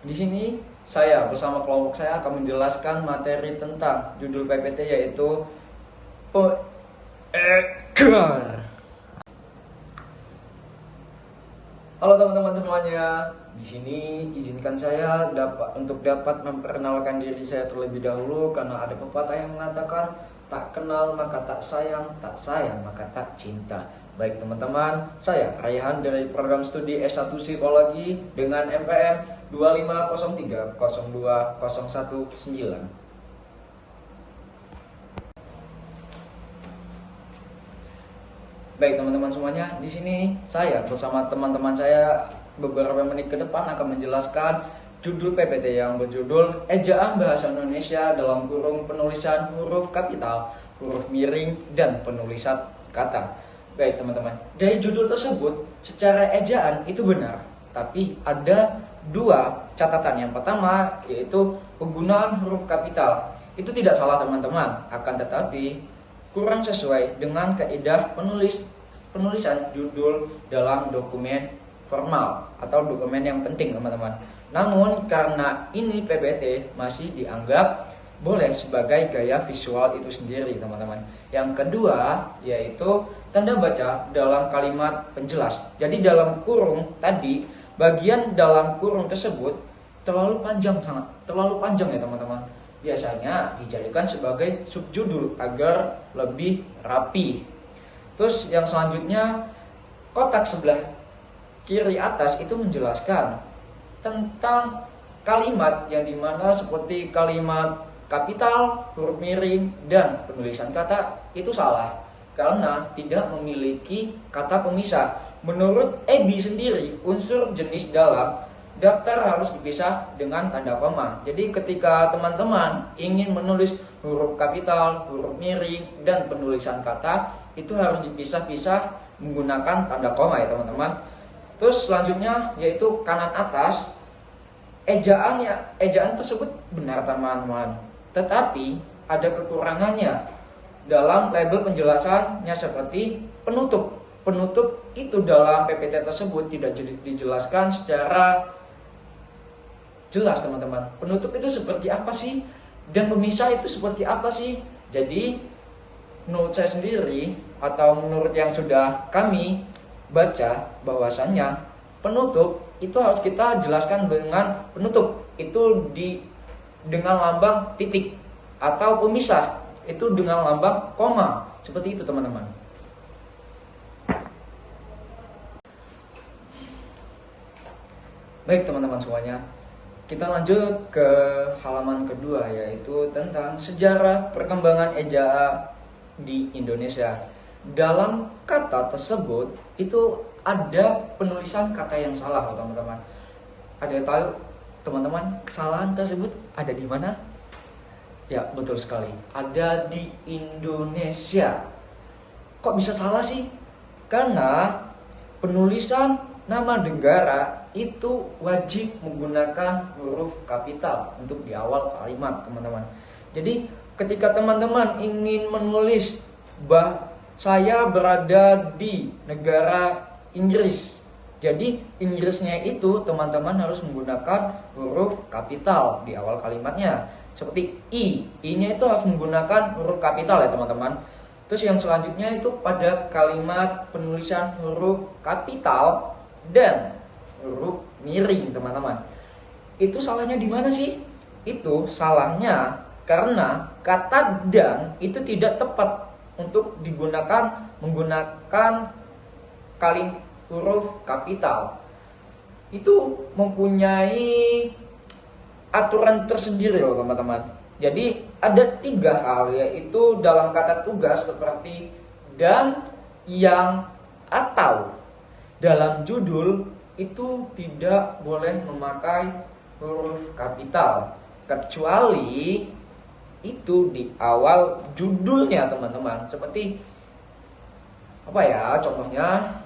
Di sini saya bersama kelompok saya akan menjelaskan materi tentang judul PPT yaitu PEGAR. Halo teman-teman semuanya. Di sini izinkan saya untuk dapat memperkenalkan diri saya terlebih dahulu karena ada pepatah yang mengatakan tak kenal maka tak sayang maka tak cinta. Baik teman-teman, saya Raihan dari program studi S1 Psikologi dengan MPM 2503020119. Baik teman-teman semuanya, di sini saya bersama teman-teman saya beberapa menit ke depan akan menjelaskan judul PPT yang berjudul Ejaan Bahasa Indonesia dalam kurung penulisan huruf kapital, huruf miring, dan penulisan kata. Baik teman-teman, dari judul tersebut secara ejaan itu benar, tapi ada dua catatan. Yang pertama yaitu penggunaan huruf kapital itu tidak salah teman-teman, akan tetapi kurang sesuai dengan kaidah penulisan judul dalam dokumen formal atau dokumen yang penting teman-teman. Namun karena ini PPT masih dianggap boleh sebagai gaya visual itu sendiri teman-teman. Yang kedua yaitu tanda baca dalam kalimat penjelas. Jadi dalam kurung tadi, bagian dalam kurung tersebut terlalu panjang ya teman-teman. Biasanya dijadikan sebagai subjudul agar lebih rapi. Terus yang selanjutnya, kotak sebelah kiri atas itu menjelaskan tentang kalimat yang dimana seperti kalimat kapital, huruf miring, dan penulisan kata itu salah karena tidak memiliki kata pemisah. Menurut EBI sendiri, unsur jenis dalam daftar harus dipisah dengan tanda koma. Jadi ketika teman-teman ingin menulis huruf kapital, huruf miring, dan penulisan kata itu harus dipisah-pisah menggunakan tanda koma ya teman-teman. Terus selanjutnya yaitu kanan atas, ejaan tersebut benar teman-teman, tetapi ada kekurangannya dalam label penjelasannya seperti penutup. Penutup itu dalam PPT tersebut tidak dijelaskan secara jelas teman-teman. Penutup itu seperti apa sih? Dan pemisah itu seperti apa sih? Jadi menurut saya sendiri atau menurut yang sudah kami baca bahwasannya penutup itu harus kita jelaskan dengan penutup itu dengan lambang titik atau pemisah itu dengan lambang koma. Seperti itu teman-teman. Baik teman-teman semuanya, kita lanjut ke halaman kedua yaitu tentang sejarah perkembangan ejaan di Indonesia. Dalam kata tersebut itu ada penulisan kata yang salah teman-teman. Ada yang tahu teman-teman kesalahan tersebut ada di mana? Ya betul sekali, ada di Indonesia. Kok bisa salah sih? Karena penulisan nama negara itu wajib menggunakan huruf kapital untuk di awal kalimat teman-teman. Jadi ketika teman-teman ingin menulis saya berada di negara Inggris, jadi Inggrisnya itu teman-teman harus menggunakan huruf kapital di awal kalimatnya. Seperti I-nya itu harus menggunakan huruf kapital ya teman-teman. Terus yang selanjutnya itu pada kalimat penulisan huruf kapital dan huruf miring teman-teman. Itu salahnya di mana sih? Itu salahnya karena kata dan itu tidak tepat untuk menggunakan kalimat huruf kapital. Itu mempunyai aturan tersendiri loh teman-teman. Jadi ada 3 hal yaitu dalam kata tugas seperti dan, yang, atau. Dalam judul itu tidak boleh memakai huruf kapital kecuali itu di awal judulnya teman-teman. Seperti apa ya contohnya?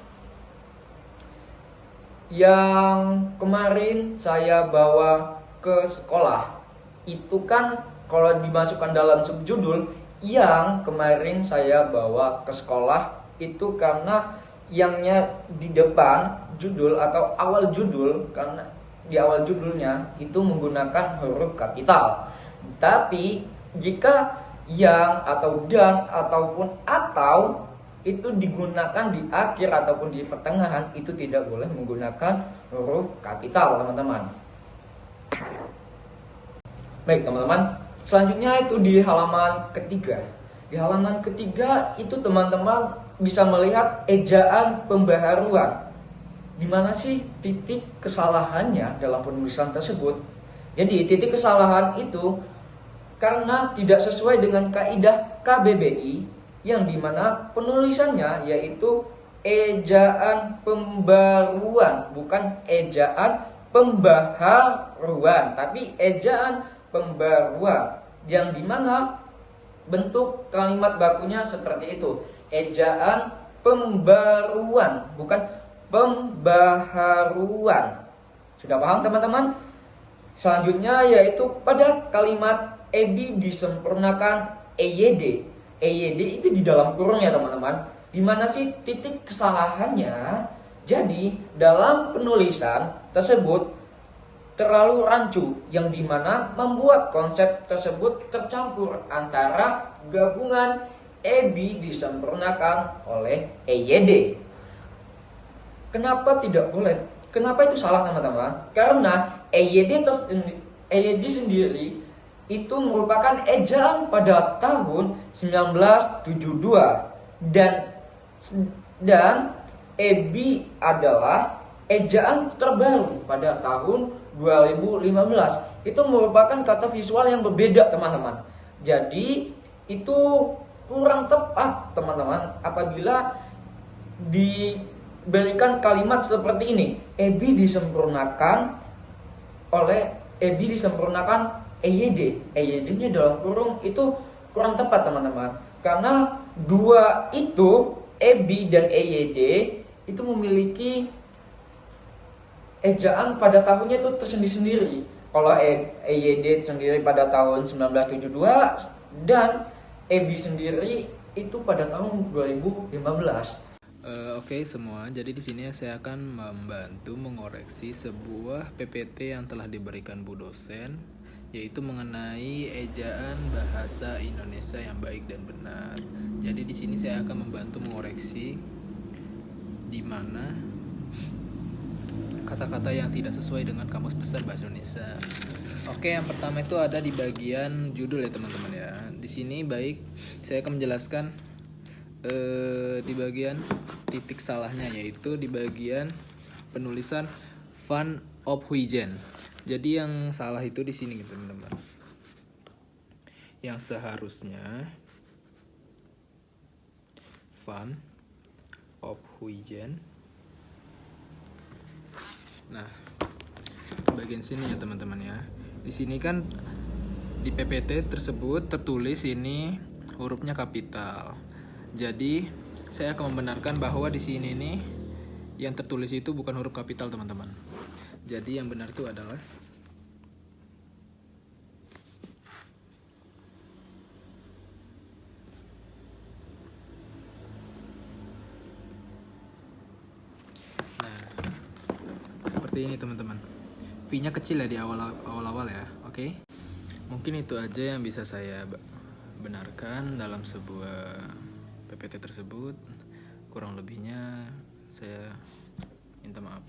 Yang kemarin saya bawa ke sekolah itu kan kalau dimasukkan dalam subjudul yang kemarin saya bawa ke sekolah itu karena yangnya di depan judul atau awal judul karena di awal judulnya itu menggunakan huruf kapital. Tapi jika yang atau dan ataupun atau itu digunakan di akhir ataupun di pertengahan, itu tidak boleh menggunakan huruf kapital, teman-teman. Baik, teman-teman, selanjutnya itu di halaman ketiga. Di halaman ketiga itu teman-teman bisa melihat ejaan pembaharuan. Di mana sih titik kesalahannya dalam penulisan tersebut? Jadi titik kesalahan itu karena tidak sesuai dengan kaidah KBBI, yang dimana penulisannya yaitu ejaan pembaruan, bukan ejaan pembaharuan, tapi ejaan pembaruan, yang dimana bentuk kalimat bakunya seperti itu, ejaan pembaruan, bukan pembaharuan. Sudah paham, teman-teman? Selanjutnya yaitu pada kalimat EBI disempurnakan EYD. EYD itu di dalam kurung ya, teman-teman. Di mana sih titik kesalahannya? Jadi dalam penulisan tersebut terlalu rancu, yang dimana membuat konsep tersebut tercampur antara gabungan EBI disempurnakan oleh EYD. Kenapa tidak boleh? Kenapa itu salah, teman-teman? Karena EYD sendiri itu merupakan ejaan pada tahun 1972 dan EBI adalah ejaan terbaru pada tahun 2015. Itu merupakan kata visual yang berbeda, teman-teman. Jadi itu kurang tepat, teman-teman, apabila diberikan kalimat seperti ini, EBI disempurnakan EYD. EYD-nya dalam kurung itu kurang tepat, teman-teman. Karena dua itu, EBI dan EYD, itu memiliki ejaan pada tahunnya itu tersendiri-sendiri. Kalau EYD sendiri pada tahun 1972 dan EBI sendiri itu pada tahun 2015. Oke semua, jadi di sini saya akan membantu mengoreksi sebuah PPT yang telah diberikan Bu dosen, yaitu mengenai ejaan bahasa Indonesia yang baik dan benar. Jadi di sini saya akan membantu mengoreksi di mana kata-kata yang tidak sesuai dengan Kamus Besar Bahasa Indonesia. Oke, yang pertama itu ada di bagian judul ya, teman-teman ya. Di sini baik saya akan menjelaskan di bagian titik salahnya, yaitu di bagian penulisan Van Ophuijen. Jadi yang salah itu di sini, teman-teman. Yang seharusnya Van Ophuijen. Nah, bagian sini ya, teman-teman ya. Di sini kan di PPT tersebut tertulis ini hurufnya kapital. Jadi saya akan membenarkan bahwa di sini nih yang tertulis itu bukan huruf kapital, teman-teman. Jadi yang benar itu adalah seperti ini, teman-teman. V-nya kecil ya di awal-awal ya. Oke. Mungkin itu aja yang bisa saya benarkan dalam sebuah PPT tersebut. Kurang lebihnya saya minta maaf.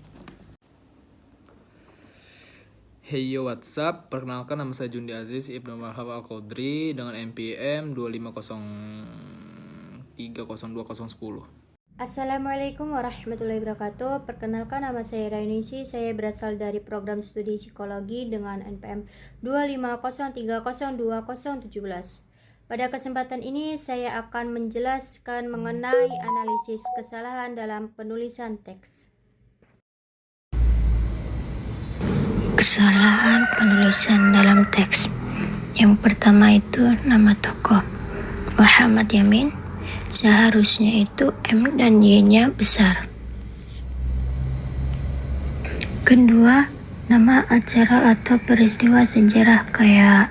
Hey yo, what's up? Perkenalkan, nama saya Jundi Aziz Ibnu Wahab Al-Qadri dengan NPM 250302010. Assalamualaikum warahmatullahi wabarakatuh. Perkenalkan, nama saya Rainisi. Saya berasal dari program studi psikologi dengan NPM 250302017. Pada kesempatan ini saya akan menjelaskan mengenai analisis kesalahan dalam penulisan teks. Kesalahan penulisan dalam teks. Yang pertama itu nama tokoh Muhammad Yamin. Seharusnya itu M dan Y-nya besar. Kedua, nama acara atau peristiwa sejarah kayak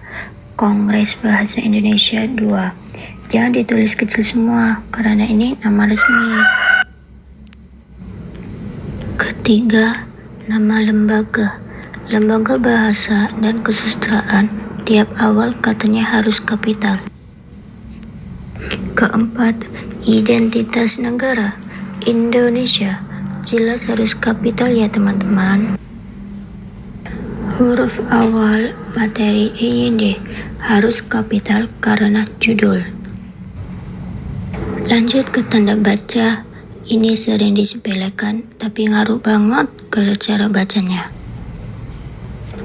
Kongres Bahasa Indonesia 2. Jangan ditulis kecil semua, karena ini nama resmi. Ketiga, nama lembaga. Lembaga Bahasa dan Kesusastraan tiap awal katanya harus kapital. Keempat, identitas negara Indonesia jelas harus kapital ya teman-teman. Huruf awal materi EYD harus kapital karena judul. Lanjut ke tanda baca, ini sering disepelekan tapi ngaruh banget ke cara bacanya.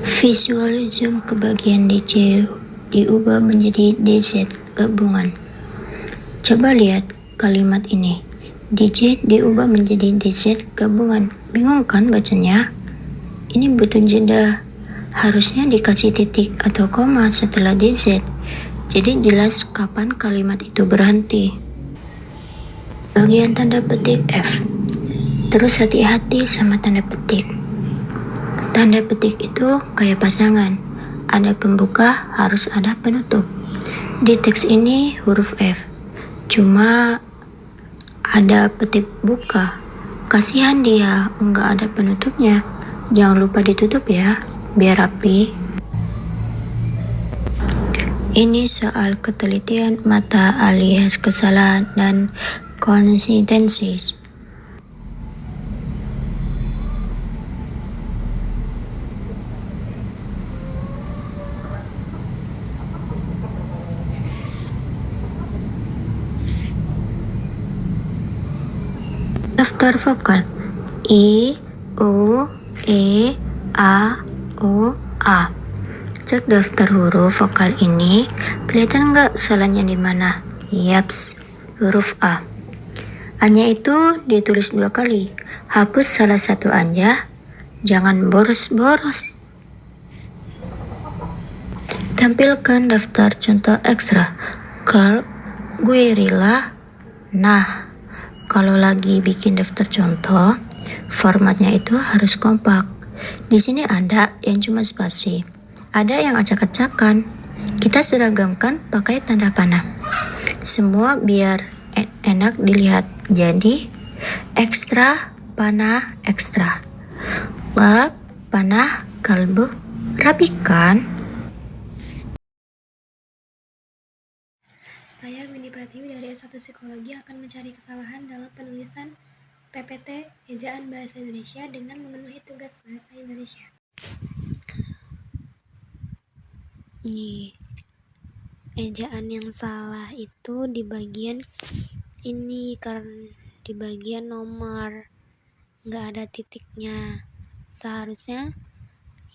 Visual zoom ke bagian DJ diubah menjadi DZ gabungan. Coba lihat kalimat ini. DJ diubah menjadi DZ gabungan. Bingung kan bacanya? Ini butuh jeda. Harusnya dikasih titik atau koma setelah DZ. Jadi jelas kapan kalimat itu berhenti. Bagian tanda petik F. Terus hati-hati sama tanda petik. Tanda petik itu kayak pasangan. Ada pembuka, harus ada penutup. Di teks ini huruf F. Cuma ada petik buka. Kasihan dia, nggak ada penutupnya. Jangan lupa ditutup ya, biar rapi. Ini soal ketelitian mata alias kesalahan dan konsistensi. Daftar vokal I, U, E, A, U, A. Cek daftar huruf vokal ini, kelihatan nggak salahnya di mana? Yaps, huruf A. A-nya itu ditulis 2 kali. Hapus salah satu aja, jangan boros-boros. Tampilkan daftar contoh ekstra. Curl, guerrilla. Nah, kalau lagi bikin daftar contoh, formatnya itu harus kompak. Di sini ada yang cuma spasi, ada yang acak-acakan. Kita seragamkan pakai tanda panah. Semua biar enak dilihat. Jadi, ekstra, panah, ekstra. Lab, panah, kalbu, rapikan. Saya Windy Pratiwi dari S1 Psikologi akan mencari kesalahan dalam penulisan PPT Ejaan Bahasa Indonesia dengan memenuhi tugas Bahasa Indonesia. Nih, ejaan yang salah itu di bagian ini, karena di bagian nomor nggak ada titiknya. Seharusnya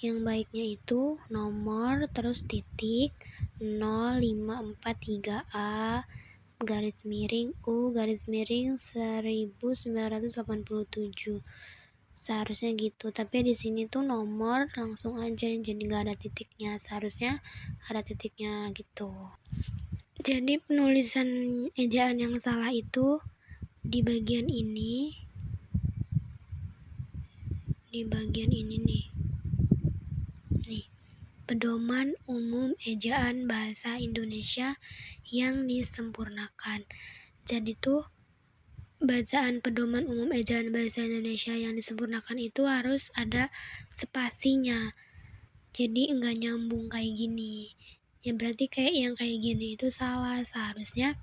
yang baiknya itu nomor terus titik 0543A garis miring U garis miring 1987. Seharusnya gitu, tapi di sini tuh nomor langsung aja, jadi nggak ada titiknya. Seharusnya ada titiknya gitu. Jadi penulisan ejaan yang salah itu di bagian ini, nih, pedoman umum ejaan bahasa Indonesia yang disempurnakan. Jadi tuh bacaan pedoman umum ejaan bahasa Indonesia yang disempurnakan itu harus ada spasinya. Jadi enggak nyambung kayak gini. Ya berarti kayak yang kayak gini itu salah. Seharusnya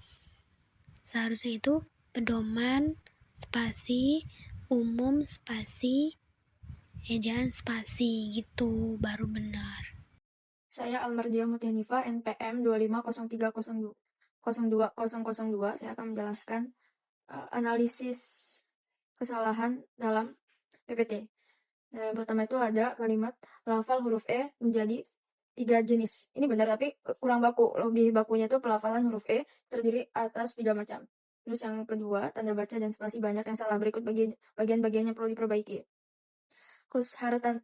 itu pedoman spasi umum spasi ejaan spasi gitu baru benar. Saya Almardiah Mutihanifah, NPM 250302. Saya akan menjelaskan analisis kesalahan dalam PPT. Yang pertama itu ada kalimat lafal huruf E menjadi 3 jenis. Ini benar tapi kurang baku. Lebih bakunya itu pelafalan huruf E terdiri atas 3 macam. Terus yang kedua, tanda baca dan spasi banyak yang salah. Berikut bagian-bagian yang perlu diperbaiki.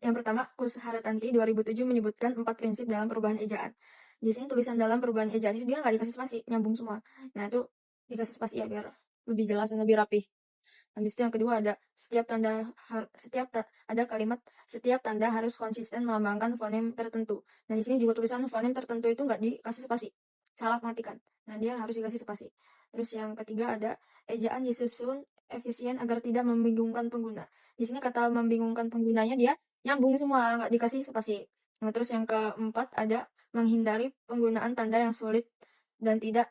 Yang pertama, Kus Haratanti 2007 menyebutkan 4 prinsip dalam perubahan ejaan. Di sini tulisan dalam perubahan ejaan itu dia nggak dikasih spasi, nyambung semua. Nah itu dikasih spasi ya biar lebih jelas dan lebih rapi. Habis itu yang kedua ada kalimat setiap tanda harus konsisten melambangkan fonem tertentu. Nah di sini juga tulisan fonem tertentu itu nggak dikasih spasi, salah matikan. Nah dia harus dikasih spasi. Terus yang ketiga ada ejaan disusun efisien agar tidak membingungkan pengguna. Di sini kata membingungkan penggunanya dia nyambung semua, nggak dikasih spasi. Nah, terus yang keempat ada menghindari penggunaan tanda yang sulit dan tidak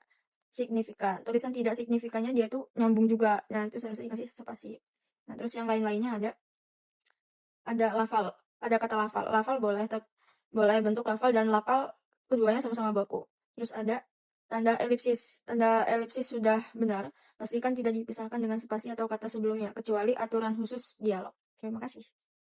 signifikan. Tulisan tidak signifikannya dia tuh nyambung juga. Nah, itu harus dikasih spasi. Nah, terus yang lain-lainnya ada lafal, ada kata lafal. Lafal boleh boleh bentuk lafal dan lafal keduanya sama-sama baku. Terus ada tanda elipsis. Tanda elipsis sudah benar, pastikan tidak dipisahkan dengan spasi atau kata sebelumnya, kecuali aturan khusus dialog. Terima kasih.